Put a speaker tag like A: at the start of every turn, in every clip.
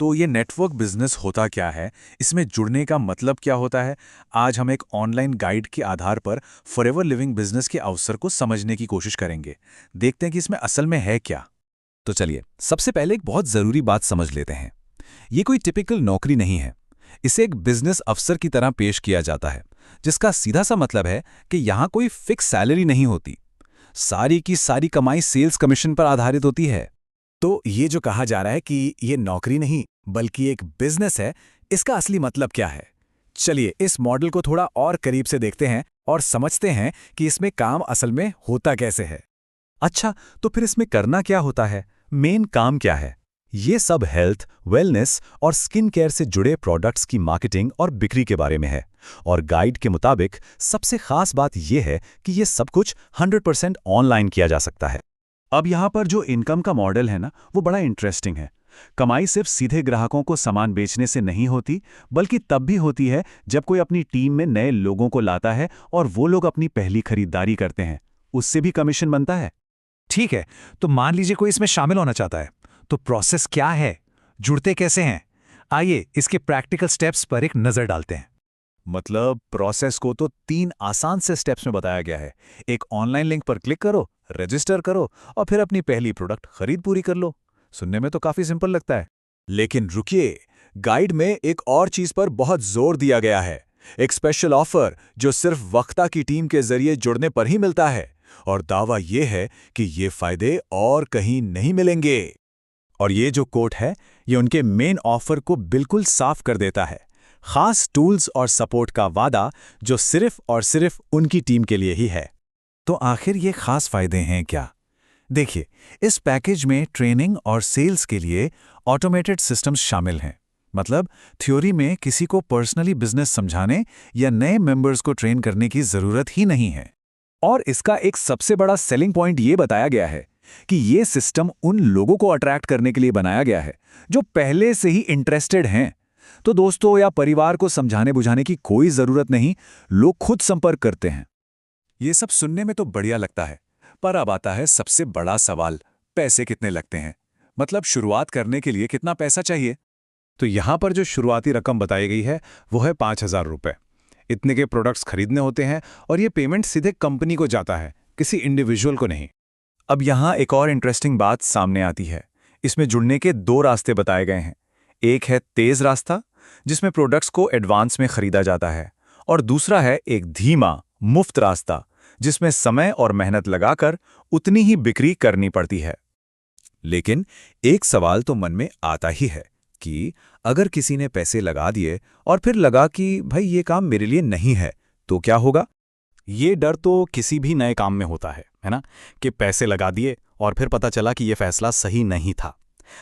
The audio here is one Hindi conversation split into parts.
A: तो ये नेटवर्क बिजनेस होता क्या है, इसमें जुड़ने का मतलब क्या होता है? आज हम एक ऑनलाइन गाइड के आधार पर फॉरएवर लिविंग बिजनेस के अवसर को समझने की कोशिश करेंगे। देखते हैं कि इसमें असल में है क्या।
B: तो चलिए सबसे पहले एक बहुत ज़रूरी बात समझ लेते हैं। ये कोई टिपिकल नौकरी नहीं है। इसे एक बिजनेस अफसर की तरह पेश किया जाता है, जिसका सीधा सा मतलब है कि यहाँ कोई फिक्स सैलरी नहीं होती। सारी की सारी कमाई सेल्स कमीशन पर आधारित होती है।
C: तो ये जो कहा जा रहा है कि ये नौकरी नहीं बल्कि एक बिजनेस है, इसका असली मतलब क्या है? चलिए इस मॉडल को थोड़ा और करीब से देखते हैं और समझते हैं कि इसमें काम असल में होता कैसे है।
B: अच्छा, तो फिर इसमें करना क्या होता है? मेन काम क्या है? ये सब हेल्थ, वेलनेस और स्किन केयर से जुड़े प्रोडक्ट्स की मार्केटिंग और बिक्री के बारे में है। और गाइड के मुताबिक सबसे खास बात यह है कि ये सब कुछ 100% ऑनलाइन किया जा सकता है।
D: अब यहाँ पर जो इनकम का मॉडल है ना, वो बड़ा इंटरेस्टिंग है। कमाई सिर्फ सीधे ग्राहकों को सामान बेचने से नहीं होती, बल्कि तब भी होती है जब कोई अपनी टीम में नए लोगों को लाता है और वो लोग अपनी पहली खरीदारी करते हैं, उससे भी कमीशन बनता है।
C: ठीक है, तो मान लीजिए कोई इसमें शामिल होना चाहता है, तो प्रोसेस क्या है? जुड़ते कैसे हैं? आइए इसके प्रैक्टिकल स्टेप्स पर एक नज़र डालते हैं। मतलब प्रोसेस को तो 3 आसान से स्टेप्स में बताया गया है। एक ऑनलाइन लिंक पर क्लिक करो, रजिस्टर करो और फिर अपनी पहली प्रोडक्ट खरीद पूरी कर लो। सुनने में तो काफी सिंपल लगता है, लेकिन रुकिए, गाइड में एक और चीज पर बहुत जोर दिया गया है। एक स्पेशल ऑफर जो सिर्फ वक्ता की टीम के जरिए जुड़ने पर ही मिलता है, और दावा यह है कि ये फायदे और कहीं नहीं मिलेंगे। और ये जो कोट है, ये उनके मेन ऑफर को बिल्कुल साफ कर देता है। खास टूल्स और सपोर्ट का वादा जो सिर्फ और सिर्फ उनकी टीम के लिए ही है। तो आखिर ये खास फायदे हैं क्या? देखिए, इस पैकेज में ट्रेनिंग और सेल्स के लिए ऑटोमेटेड सिस्टम्स शामिल हैं। मतलब थ्योरी में किसी को पर्सनली बिजनेस समझाने या नए मेंबर्स को ट्रेन करने की जरूरत ही नहीं है। और इसका एक सबसे बड़ा सेलिंग पॉइंट ये बताया गया है कि ये सिस्टम उन लोगों को अट्रैक्ट करने के लिए बनाया गया है जो पहले से ही इंटरेस्टेड हैं। तो दोस्तों या परिवार को समझाने बुझाने की कोई जरूरत नहीं, लोग खुद संपर्क करते हैं। ये सब सुनने में तो बढ़िया लगता है, पर अब आता है सबसे बड़ा सवाल, पैसे कितने लगते हैं? मतलब शुरुआत करने के लिए कितना पैसा चाहिए? तो यहाँ पर जो शुरुआती रकम बताई गई है वो है 5,000 रुपये। इतने के प्रोडक्ट्स खरीदने होते हैं और ये पेमेंट सीधे कंपनी को जाता है, किसी इंडिविजुअल को नहीं। अब यहाँ एक और इंटरेस्टिंग बात सामने आती है। इसमें जुड़ने के 2 रास्ते बताए गए हैं। एक है तेज रास्ता, जिसमें प्रोडक्ट्स को एडवांस में खरीदा जाता है, और दूसरा है एक धीमा, मुफ्त रास्ता, जिसमें समय और मेहनत लगाकर उतनी ही बिक्री करनी पड़ती है। लेकिन एक सवाल तो मन में आता ही है कि अगर किसी ने पैसे लगा दिए और फिर लगा कि भाई ये काम मेरे लिए नहीं है, तो क्या होगा? ये डर तो किसी भी नए काम में होता है ना, कि पैसे लगा दिए और फिर पता चला कि ये फैसला सही नहीं था।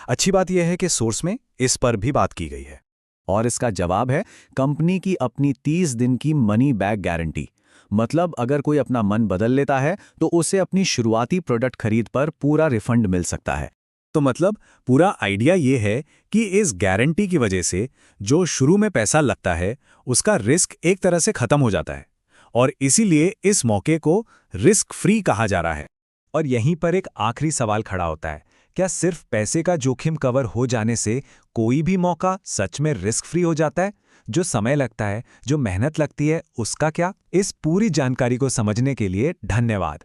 C: अच्छी बात यह है कि सोर्स में इस पर भी बात की गई है, और इसका जवाब है कंपनी की अपनी 30 दिन की मनी बैक गारंटी। मतलब अगर कोई अपना मन बदल लेता है तो उसे अपनी शुरुआती प्रोडक्ट खरीद पर पूरा रिफंड मिल सकता है। तो मतलब पूरा आइडिया ये है कि इस गारंटी की वजह से जो शुरू में पैसा लगता है उसका रिस्क एक तरह से खत्म हो जाता है, और इसीलिए इस मौके को रिस्क फ्री कहा जा रहा है। और यहीं पर एक आखिरी सवाल खड़ा होता है, क्या सिर्फ पैसे का जोखिम कवर हो जाने से कोई भी मौका सच में रिस्क फ्री हो जाता है? जो समय लगता है, जो मेहनत लगती है, उसका क्या? इस पूरी जानकारी को समझने के लिए धन्यवाद।